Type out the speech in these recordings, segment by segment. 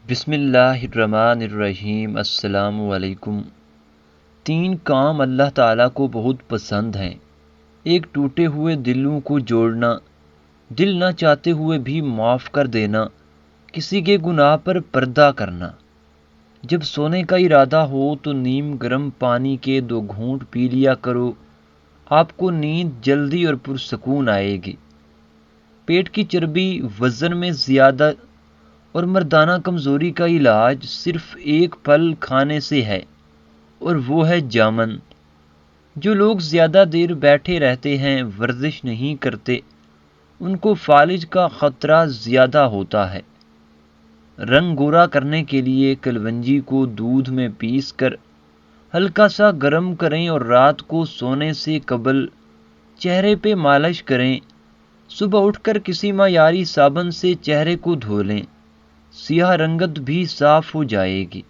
بسم اللہ الرحمن الرحیم۔ السلام علیکم۔ 3 کام اللہ تعالیٰ کو بہت پسند ہیں۔ ایک، ٹوٹے ہوئے دلوں کو جوڑنا، دل نہ چاہتے ہوئے بھی معاف کر دینا، کسی کے گناہ پر پردہ کرنا۔ جب سونے کا ارادہ ہو تو نیم گرم پانی کے 2 گھونٹ پی لیا کرو، آپ کو نیند جلدی اور پرسکون آئے گی۔ پیٹ کی چربی، وزن میں زیادہ اور مردانہ کمزوری کا علاج صرف ایک پھل کھانے سے ہے، اور وہ ہے جامن۔ جو لوگ زیادہ دیر بیٹھے رہتے ہیں، ورزش نہیں کرتے، ان کو فالج کا خطرہ زیادہ ہوتا ہے۔ رنگ گورا کرنے کے لیے کلونجی کو دودھ میں پیس کر ہلکا سا گرم کریں اور رات کو سونے سے قبل چہرے پہ مالش کریں۔ صبح اٹھ کر کسی معیاری صابن سے چہرے کو دھو لیں، سیاہ رنگت بھی صاف ہو جائے گی۔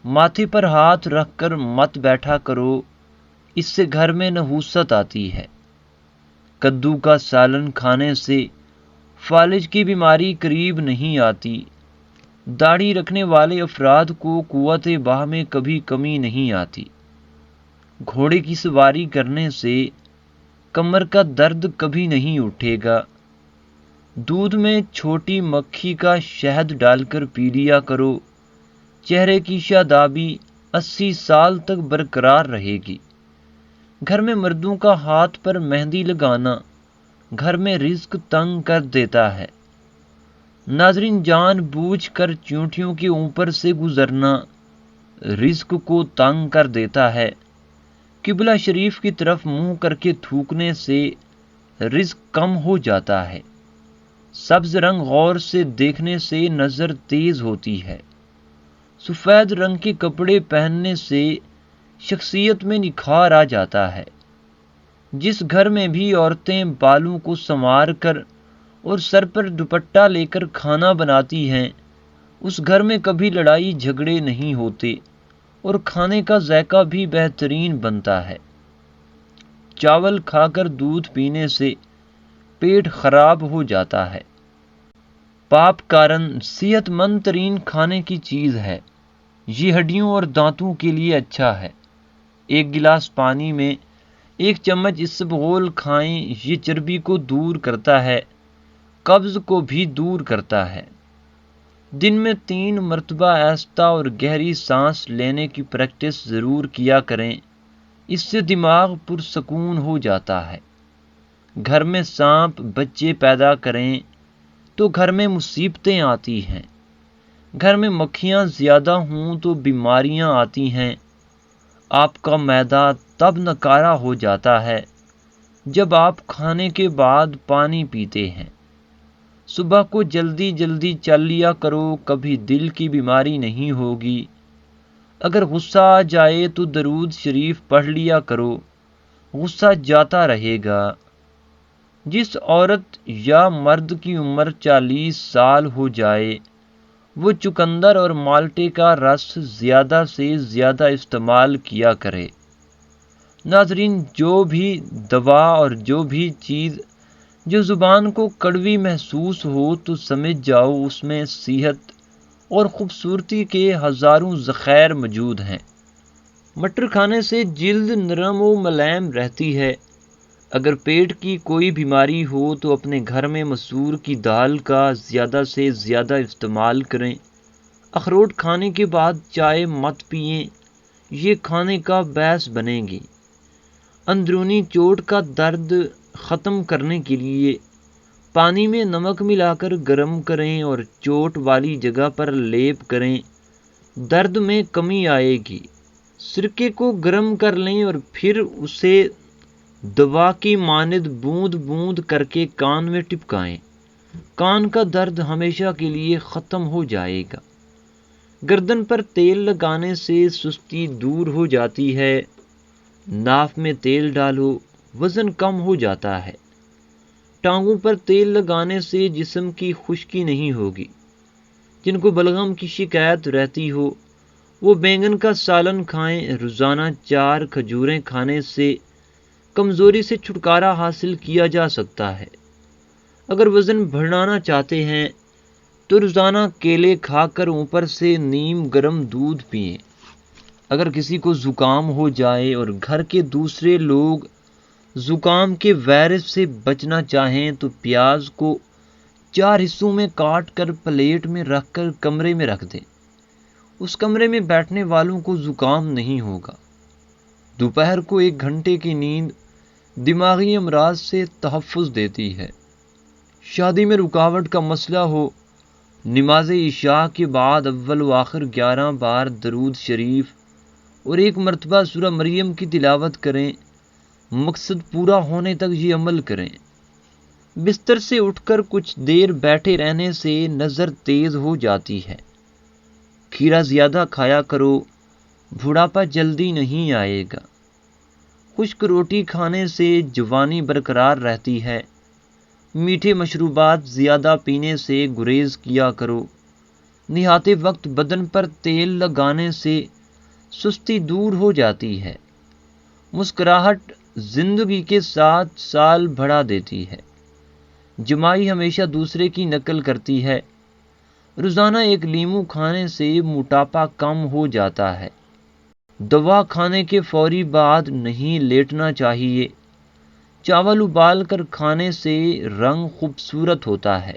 ماتھے پر ہاتھ رکھ کر مت بیٹھا کرو، اس سے گھر میں نحوست آتی ہے۔ کدو کا سالن کھانے سے فالج کی بیماری قریب نہیں آتی۔ داڑھی رکھنے والے افراد کو قوت باہ میں کبھی کمی نہیں آتی۔ گھوڑے کی سواری کرنے سے کمر کا درد کبھی نہیں اٹھے گا۔ دودھ میں چھوٹی مکھی کا شہد ڈال کر پی لیا کرو، چہرے کی شادابی 80 سال تک برقرار رہے گی۔ گھر میں مردوں کا ہاتھ پر مہندی لگانا گھر میں رزق تنگ کر دیتا ہے۔ ناظرین، جان بوجھ کر چیونٹیوں کے اوپر سے گزرنا رزق کو تنگ کر دیتا ہے۔ قبلہ شریف کی طرف منہ کر کے تھوکنے سے رزق کم ہو جاتا ہے۔ سبز رنگ غور سے دیکھنے سے نظر تیز ہوتی ہے۔ سفید رنگ کے کپڑے پہننے سے شخصیت میں نکھار آ جاتا ہے۔ جس گھر میں بھی عورتیں بالوں کو سنوار کر اور سر پر دوپٹہ لے کر کھانا بناتی ہیں، اس گھر میں کبھی لڑائی جھگڑے نہیں ہوتے اور کھانے کا ذائقہ بھی بہترین بنتا ہے۔ چاول کھا کر دودھ پینے سے پیٹ خراب ہو جاتا ہے۔ پاپ کارن صحت مند ترین کھانے کی چیز ہے۔ یہ ہڈیوں اور دانتوں کے لیے اچھا ہے۔ 1 گلاس پانی میں 1 چمچ اسبغول کھائیں، یہ چربی کو دور کرتا ہے، قبض کو بھی دور کرتا ہے۔ دن میں 3 مرتبہ آہستہ اور گہری سانس لینے کی پریکٹس ضرور کیا کریں، اس سے دماغ پرسکون ہو جاتا ہے۔ گھر میں سانپ بچے پیدا کریں تو گھر میں مصیبتیں آتی ہیں۔ گھر میں مکھیاں زیادہ ہوں تو بیماریاں آتی ہیں۔ آپ کا معدہ تب نکارا ہو جاتا ہے جب آپ کھانے کے بعد پانی پیتے ہیں۔ صبح کو جلدی جلدی چل لیا کرو، کبھی دل کی بیماری نہیں ہوگی۔ اگر غصہ آ جائے تو درود شریف پڑھ لیا کرو، غصہ جاتا رہے گا۔ جس عورت یا مرد کی عمر 40 سال ہو جائے، وہ چقندر اور مالٹے کا رس زیادہ سے زیادہ استعمال کیا کرے۔ ناظرین، جو بھی دوا اور جو بھی چیز جو زبان کو کڑوی محسوس ہو تو سمجھ جاؤ اس میں صحت اور خوبصورتی کے ہزاروں ذخائر موجود ہیں۔ مٹر کھانے سے جلد نرم و ملائم رہتی ہے۔ اگر پیٹ کی کوئی بیماری ہو تو اپنے گھر میں مسور کی دال کا زیادہ سے زیادہ استعمال کریں۔ اخروٹ کھانے کے بعد چائے مت پئیں، یہ کھانے کا باعث بنے گی۔ اندرونی چوٹ کا درد ختم کرنے کے لیے پانی میں نمک ملا کر گرم کریں اور چوٹ والی جگہ پر لیپ کریں، درد میں کمی آئے گی۔ سرکے کو گرم کر لیں اور پھر اسے دوا کی مانند بوند بوند کر کے کان میں ٹپکائیں، کان کا درد ہمیشہ کے لیے ختم ہو جائے گا۔ گردن پر تیل لگانے سے سستی دور ہو جاتی ہے۔ ناف میں تیل ڈالو، وزن کم ہو جاتا ہے۔ ٹانگوں پر تیل لگانے سے جسم کی خشکی نہیں ہوگی۔ جن کو بلغم کی شکایت رہتی ہو وہ بینگن کا سالن کھائیں۔ روزانہ 4 کھجوریں کھانے سے کمزوری سے چھٹکارا حاصل کیا جا سکتا ہے۔ اگر وزن بڑھانا چاہتے ہیں تو روزانہ کیلے کھا کر اوپر سے نیم گرم دودھ پئیں۔ اگر کسی کو زکام ہو جائے اور گھر کے دوسرے لوگ زکام کے وائرس سے بچنا چاہیں تو پیاز کو 4 حصوں میں کاٹ کر پلیٹ میں رکھ کر کمرے میں رکھ دیں۔ اس کمرے میں بیٹھنے والوں کو زکام نہیں ہوگا۔ دوپہر کو 1 گھنٹے کی نیند دماغی امراض سے تحفظ دیتی ہے۔ شادی میں رکاوٹ کا مسئلہ ہو، نماز عشاء کے بعد اول و آخر 11 بار درود شریف اور 1 مرتبہ سورہ مریم کی تلاوت کریں۔ مقصد پورا ہونے تک یہ عمل کریں۔ بستر سے اٹھ کر کچھ دیر بیٹھے رہنے سے نظر تیز ہو جاتی ہے۔ کھیرا زیادہ کھایا کرو، بڑھاپا جلدی نہیں آئے گا۔ خشک روٹی کھانے سے جوانی برقرار رہتی ہے۔ میٹھے مشروبات زیادہ پینے سے گریز کیا کرو۔ نہاتے وقت بدن پر تیل لگانے سے سستی دور ہو جاتی ہے۔ مسکراہٹ زندگی کے 7 سال بڑھا دیتی ہے۔ جمائی ہمیشہ دوسرے کی نقل کرتی ہے۔ روزانہ 1 لیمو کھانے سے موٹاپا کم ہو جاتا ہے۔ دوا کھانے کے فوری بعد نہیں لیٹنا چاہیے۔ چاول ابال کر کھانے سے رنگ خوبصورت ہوتا ہے۔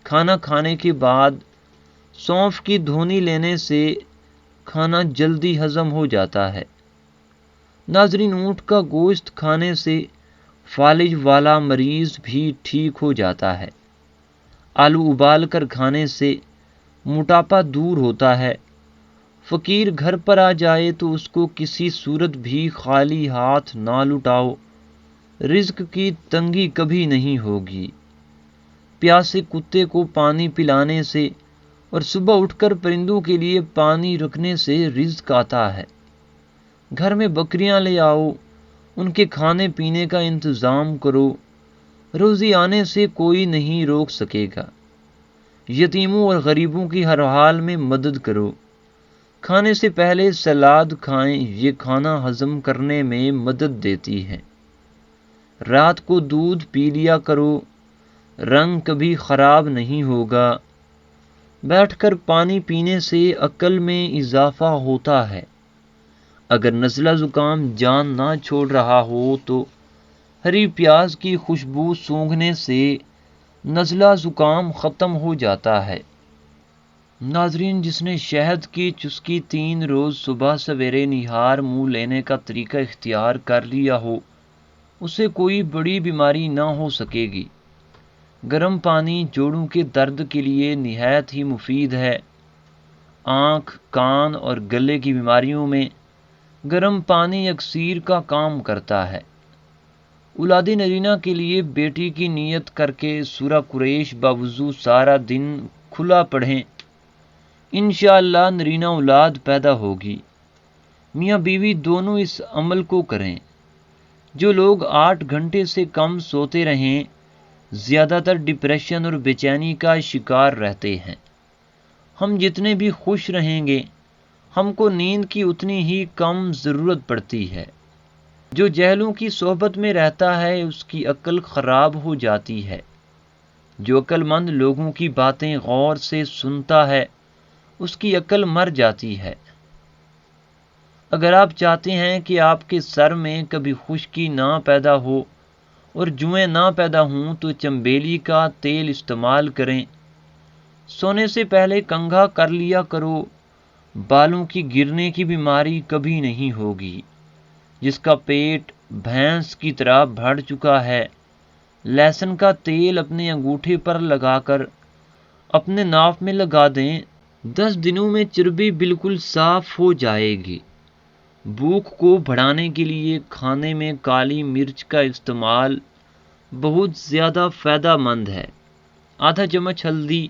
کھانا کھانے کے بعد سونف کی دھونی لینے سے کھانا جلدی ہضم ہو جاتا ہے۔ ناظرین، اونٹ کا گوشت کھانے سے فالج والا مریض بھی ٹھیک ہو جاتا ہے۔ آلو ابال کر کھانے سے موٹاپا دور ہوتا ہے۔ فقیر گھر پر آ جائے تو اس کو کسی صورت بھی خالی ہاتھ نہ لٹاؤ، رزق کی تنگی کبھی نہیں ہوگی۔ پیاسے کتے کو پانی پلانے سے اور صبح اٹھ کر پرندوں کے لیے پانی رکھنے سے رزق آتا ہے۔ گھر میں بکریاں لے آؤ، ان کے کھانے پینے کا انتظام کرو، روزی آنے سے کوئی نہیں روک سکے گا۔ یتیموں اور غریبوں کی ہر حال میں مدد کرو۔ کھانے سے پہلے سلاد کھائیں، یہ کھانا ہضم کرنے میں مدد دیتی ہے۔ رات کو دودھ پی لیا کرو، رنگ کبھی خراب نہیں ہوگا۔ بیٹھ کر پانی پینے سے عقل میں اضافہ ہوتا ہے۔ اگر نزلہ زکام جان نہ چھوڑ رہا ہو تو ہری پیاز کی خوشبو سونگھنے سے نزلہ زکام ختم ہو جاتا ہے۔ ناظرین، جس نے شہد کی چسکی 3 روز صبح سویرے نہار منہ لینے کا طریقہ اختیار کر لیا ہو، اسے کوئی بڑی بیماری نہ ہو سکے گی۔ گرم پانی جوڑوں کے درد کے لیے نہایت ہی مفید ہے۔ آنکھ، کان اور گلے کی بیماریوں میں گرم پانی اکسیر کا کام کرتا ہے۔ اولاد نرینہ کے لیے بیٹی کی نیت کر کے سورہ قریش باوضو سارا دن کھلا پڑھیں، انشاءاللہ نرینہ اولاد پیدا ہوگی۔ میاں بیوی دونوں اس عمل کو کریں۔ جو لوگ 8 گھنٹے سے کم سوتے رہیں، زیادہ تر ڈپریشن اور بے چینی کا شکار رہتے ہیں۔ ہم جتنے بھی خوش رہیں گے، ہم کو نیند کی اتنی ہی کم ضرورت پڑتی ہے۔ جو جہلوں کی صحبت میں رہتا ہے، اس کی عقل خراب ہو جاتی ہے۔ جو عقل مند لوگوں کی باتیں غور سے سنتا ہے، اس کی عقل مر جاتی ہے۔ اگر آپ چاہتے ہیں کہ آپ کے سر میں کبھی خشکی نہ پیدا ہو اور جوئیں نہ پیدا ہوں تو چنبیلی کا تیل استعمال کریں۔ سونے سے پہلے کنگھا کر لیا کرو۔ بالوں کی گرنے کی بیماری کبھی نہیں ہوگی۔ جس کا پیٹ بھینس کی طرح بڑھ چکا ہے، لہسن کا تیل اپنے انگوٹھے پر لگا کر اپنے ناف میں لگا دیں، 10 دنوں میں چربی بالکل صاف ہو جائے گی۔ بھوک کو بڑھانے کے لیے کھانے میں کالی مرچ کا استعمال بہت زیادہ فائدہ مند ہے۔ آدھا چمچ ہلدی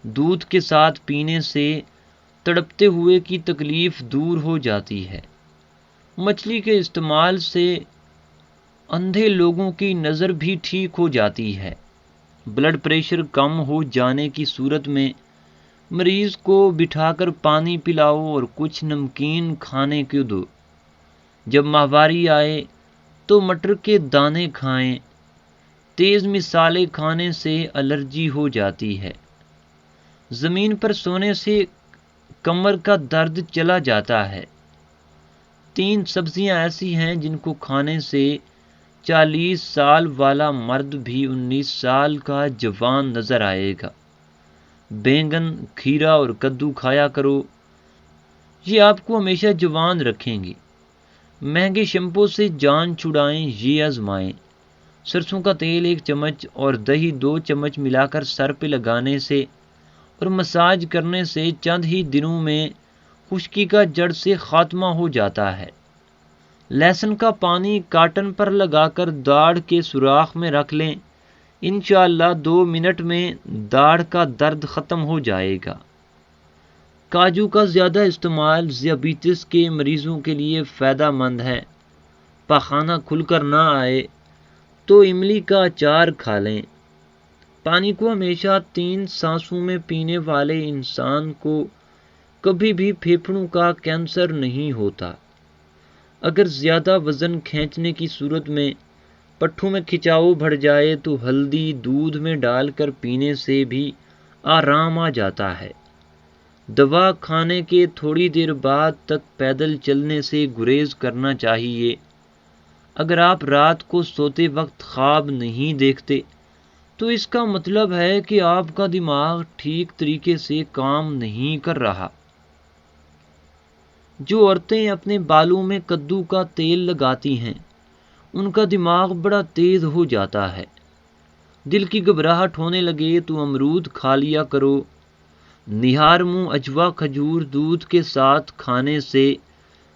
دودھ کے ساتھ پینے سے تڑپتے ہوئے کی تکلیف دور ہو جاتی ہے۔ مچھلی کے استعمال سے اندھے لوگوں کی نظر بھی ٹھیک ہو جاتی ہے۔ بلڈ پریشر کم ہو جانے کی صورت میں مریض کو بٹھا کر پانی پلاؤ اور کچھ نمکین کھانے کو دو۔ جب ماہواری آئے تو مٹر کے دانے کھائیں۔ تیز مصالحے کھانے سے الرجی ہو جاتی ہے۔ زمین پر سونے سے کمر کا درد چلا جاتا ہے۔ 3 سبزیاں ایسی ہیں جن کو کھانے سے 40 سال والا مرد بھی 19 سال کا جوان نظر آئے گا۔ بینگن، کھیرا اور کدو کھایا کرو، یہ آپ کو ہمیشہ جوان رکھیں گے۔ مہنگے شیمپو سے جان چھڑائیں، یہ آزمائیں۔ سرسوں کا تیل 1 چمچ اور دہی 2 چمچ ملا کر سر پہ لگانے سے اور مساج کرنے سے چند ہی دنوں میں خشکی کا جڑ سے خاتمہ ہو جاتا ہے۔ لہسن کا پانی کاٹن پر لگا کر داڑھ کے سوراخ میں رکھ لیں، انشاءاللہ 2 منٹ میں داڑھ کا درد ختم ہو جائے گا۔ کاجو کا زیادہ استعمال ذیابیطس کے مریضوں کے لیے فائدہ مند ہے۔ پاخانہ کھل کر نہ آئے تو املی کا اچار کھا لیں۔ پانی کو ہمیشہ 3 سانسوں میں پینے والے انسان کو کبھی بھی پھیپھڑوں کا کینسر نہیں ہوتا۔ اگر زیادہ وزن کھینچنے کی صورت میں پٹھوں میں کھچاؤ بڑھ جائے تو ہلدی دودھ میں ڈال کر پینے سے بھی آرام آ جاتا ہے۔ دوا کھانے کے تھوڑی دیر بعد تک پیدل چلنے سے گریز کرنا چاہیے۔ اگر آپ رات کو سوتے وقت خواب نہیں دیکھتے تو اس کا مطلب ہے کہ آپ کا دماغ ٹھیک طریقے سے کام نہیں کر رہا۔ جو عورتیں اپنے بالوں میں کدو کا تیل لگاتی ہیں ان کا دماغ بڑا تیز ہو جاتا ہے۔ دل کی گھبراہٹ ہونے لگے تو امرود کھا لیا کرو۔ نہار منہ اجوا کھجور دودھ کے ساتھ کھانے سے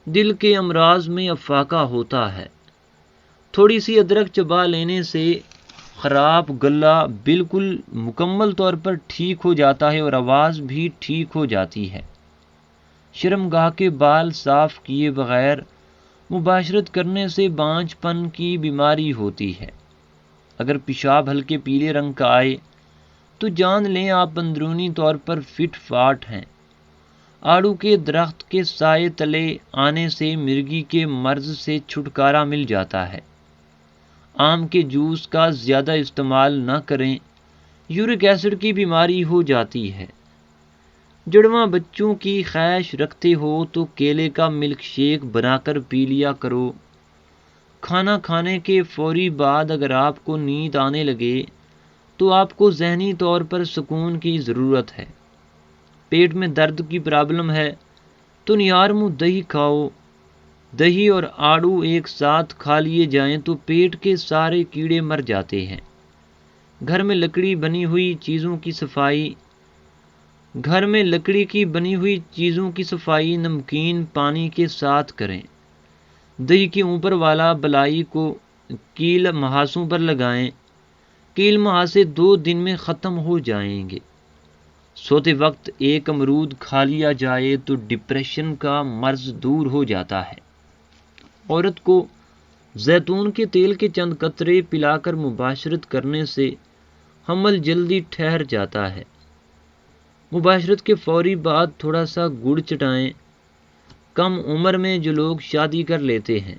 دل کے امراض میں افاقہ ہوتا ہے۔ تھوڑی سی ادرک چبا لینے سے خراب گلا بالکل مکمل طور پر ٹھیک ہو جاتا ہے اور آواز بھی ٹھیک ہو جاتی ہے۔ شرمگاہ کے بال صاف کیے بغیر مباشرت کرنے سے بانجھ پن کی بیماری ہوتی ہے۔ اگر پیشاب ہلکے پیلے رنگ کا آئے تو جان لیں آپ اندرونی طور پر فٹ فاٹ ہیں۔ آڑو کے درخت کے سائے تلے آنے سے مرگی کے مرض سے چھٹکارا مل جاتا ہے۔ آم کے جوس کا زیادہ استعمال نہ کریں، یورک ایسڈ کی بیماری ہو جاتی ہے۔ جڑواں بچوں کی خواہش رکھتے ہو تو کیلے کا ملک شیک بنا کر پی لیا کرو۔ کھانا کھانے کے فوری بعد اگر آپ کو نیند آنے لگے تو آپ کو ذہنی طور پر سکون کی ضرورت ہے۔ پیٹ میں درد کی پرابلم ہے تو نہار منہ دہی کھاؤ۔ دہی اور آڑو ایک ساتھ کھا لیے جائیں تو پیٹ کے سارے کیڑے مر جاتے ہیں۔ گھر میں لکڑی کی بنی ہوئی چیزوں کی صفائی نمکین پانی کے ساتھ کریں۔ دہی کے اوپر والا بلائی کو کیل محاسوں پر لگائیں۔ کیل محاسے 2 دن میں ختم ہو جائیں گے۔ سوتے وقت 1 امرود کھا لیا جائے تو ڈپریشن کا مرض دور ہو جاتا ہے۔ عورت کو زیتون کے تیل کے چند قطرے پلا کر مباشرت کرنے سے حمل جلدی ٹھہر جاتا ہے۔ مباشرت کے فوری بعد تھوڑا سا گڑ چٹائیں۔ کم عمر میں جو لوگ شادی کر لیتے ہیں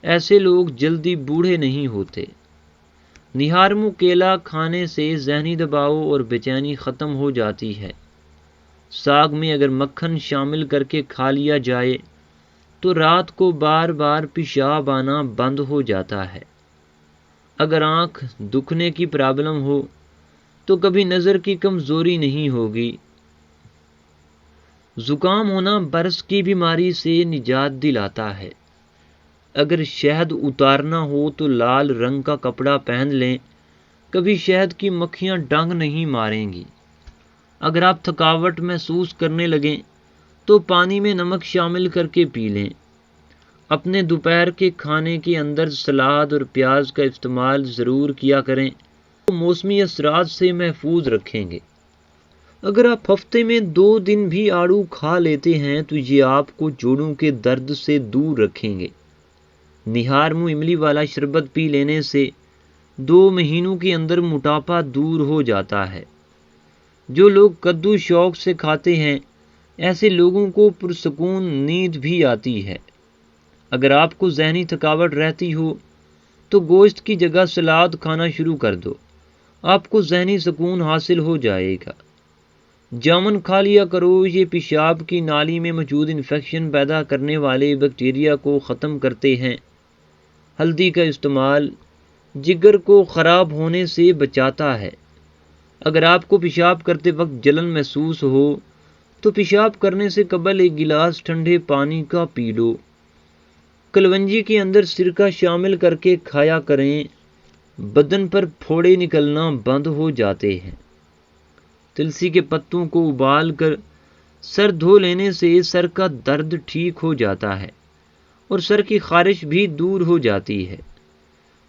ایسے لوگ جلدی بوڑھے نہیں ہوتے۔ نہار منہ کیلا کھانے سے ذہنی دباؤ اور بے چینی ختم ہو جاتی ہے۔ ساگ میں اگر مکھن شامل کر کے کھا لیا جائے تو رات کو بار بار پیشاب آنا بند ہو جاتا ہے۔ اگر آنکھ دکھنے کی پرابلم ہو تو کبھی نظر کی کمزوری نہیں ہوگی۔ زکام ہونا برس کی بیماری سے نجات دلاتا ہے۔ اگر شہد اتارنا ہو تو لال رنگ کا کپڑا پہن لیں، کبھی شہد کی مکھیاں ڈنگ نہیں ماریں گی۔ اگر آپ تھکاوٹ محسوس کرنے لگیں تو پانی میں نمک شامل کر کے پی لیں۔ اپنے دوپہر کے کھانے کے اندر سلاد اور پیاز کا استعمال ضرور کیا کریں، تو موسمی اثرات سے محفوظ رکھیں گے۔ اگر آپ ہفتے میں 2 دن بھی آڑو کھا لیتے ہیں تو یہ آپ کو جوڑوں کے درد سے دور رکھیں گے۔ نہار منہ املی والا شربت پی لینے سے 2 مہینوں کے اندر موٹاپا دور ہو جاتا ہے۔ جو لوگ کدو شوق سے کھاتے ہیں ایسے لوگوں کو پرسکون نیند بھی آتی ہے۔ اگر آپ کو ذہنی تھکاوٹ رہتی ہو تو گوشت کی جگہ سلاد کھانا شروع کر دو، آپ کو ذہنی سکون حاصل ہو جائے گا۔ جامن کھا لیا کرو، یہ پیشاب کی نالی میں موجود انفیکشن پیدا کرنے والے بیکٹیریا کو ختم کرتے ہیں۔ ہلدی کا استعمال جگر کو خراب ہونے سے بچاتا ہے۔ اگر آپ کو پیشاب کرتے وقت جلن محسوس ہو تو پیشاب کرنے سے قبل ایک گلاس ٹھنڈے پانی کا پی لو۔ کلونجی کے اندر سرکہ شامل کر کے کھایا کریں، بدن پر پھوڑے نکلنا بند ہو جاتے ہیں۔ تلسی کے پتوں کو ابال کر سر دھو لینے سے سر کا درد ٹھیک ہو جاتا ہے اور سر کی خارش بھی دور ہو جاتی ہے۔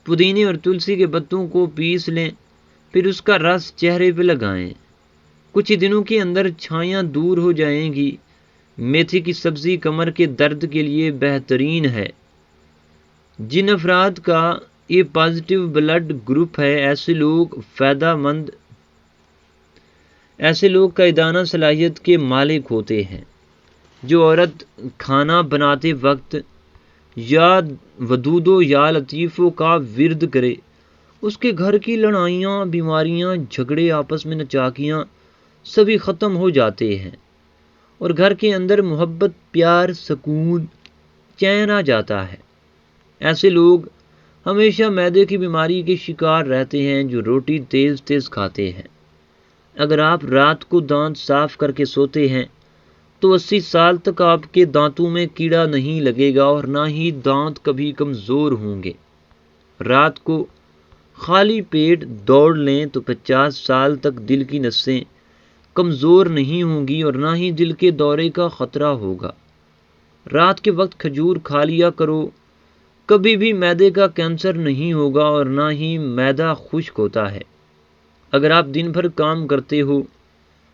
پودینے اور تلسی کے پتوں کو پیس لیں، پھر اس کا رس چہرے پہ لگائیں، کچھ ہی دنوں کے اندر چھائیاں دور ہو جائیں گی۔ میتھی کی سبزی کمر کے درد کے لیے بہترین ہے۔ جن افراد کا اے پازیٹیو بلڈ گروپ ہے، ایسے لوگ قائدانہ صلاحیت کے مالک ہوتے ہیں۔ جو عورت کھانا بناتے وقت یا ودودو یا لطیفوں کا ورد کرے، اس کے گھر کی لڑائیاں، بیماریاں، جھگڑے، آپس میں نچاکیاں سبھی ختم ہو جاتے ہیں اور گھر کے اندر محبت، پیار، سکون، چین آ جاتا ہے۔ ایسے لوگ ہمیشہ معدے کی بیماری کے شکار رہتے ہیں جو روٹی تیز تیز کھاتے ہیں۔ اگر آپ رات کو دانت صاف کر کے سوتے ہیں تو 80 سال تک آپ کے دانتوں میں کیڑا نہیں لگے گا اور نہ ہی دانت کبھی کمزور ہوں گے۔ رات کو خالی پیٹ دوڑ لیں تو 50 سال تک دل کی نسیں کمزور نہیں ہوں گی اور نہ ہی دل کے دورے کا خطرہ ہوگا۔ رات کے وقت کھجور کھا لیا کرو، کبھی بھی معدے کا کینسر نہیں ہوگا اور نہ ہی معدہ خشک ہوتا ہے۔ اگر آپ دن بھر کام کرتے ہو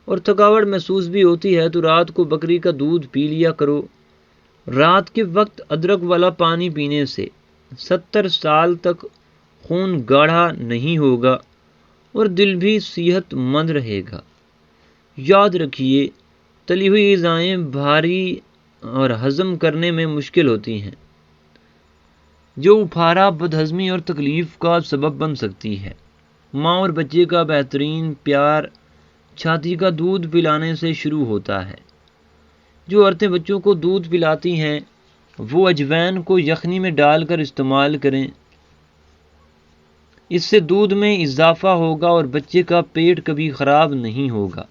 اور تھکاوٹ محسوس بھی ہوتی ہے تو رات کو بکری کا دودھ پی لیا کرو۔ رات کے وقت ادرک والا پانی پینے سے 70 سال تک خون گاڑھا نہیں ہوگا اور دل بھی صحت مند رہے گا۔ یاد رکھیے، تلی ہوئی غذائیں بھاری اور ہضم کرنے میں مشکل ہوتی ہیں، جو اپھارا، بدہضمی اور تکلیف کا سبب بن سکتی ہے۔ ماں اور بچے کا بہترین پیار چھاتی کا دودھ پلانے سے شروع ہوتا ہے۔ جو عورتیں بچوں کو دودھ پلاتی ہیں وہ اجوین کو یخنی میں ڈال کر استعمال کریں، اس سے دودھ میں اضافہ ہوگا اور بچے کا پیٹ کبھی خراب نہیں ہوگا۔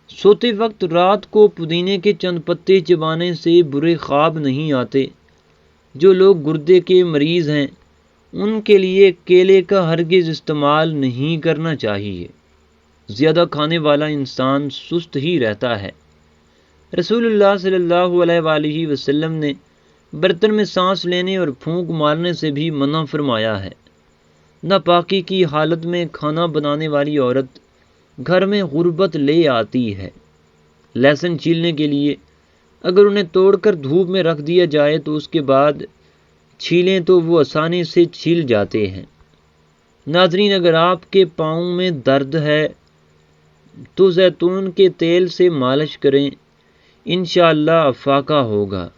سوتے وقت رات کو پودینے کے چند پتے چبانے سے برے خواب نہیں آتے۔ جو لوگ گردے کے مریض ہیں ان کے لیے کیلے کا ہرگز استعمال نہیں کرنا چاہیے۔ زیادہ کھانے والا انسان سست ہی رہتا ہے۔ رسول اللہ صلی اللہ علیہ وآلہ وسلم نے برتن میں سانس لینے اور پھونک مارنے سے بھی منع فرمایا ہے۔ ناپاکی کی حالت میں کھانا بنانے والی عورت گھر میں غربت لے آتی ہے۔ لہسن چھیلنے کے لیے اگر انہیں توڑ کر دھوپ میں رکھ دیا جائے تو اس کے بعد چھیلیں تو وہ آسانی سے چھیل جاتے ہیں۔ ناظرین، اگر آپ کے پاؤں میں درد ہے تو زیتون کے تیل سے مالش کریں، انشاءاللہ افاقہ ہوگا۔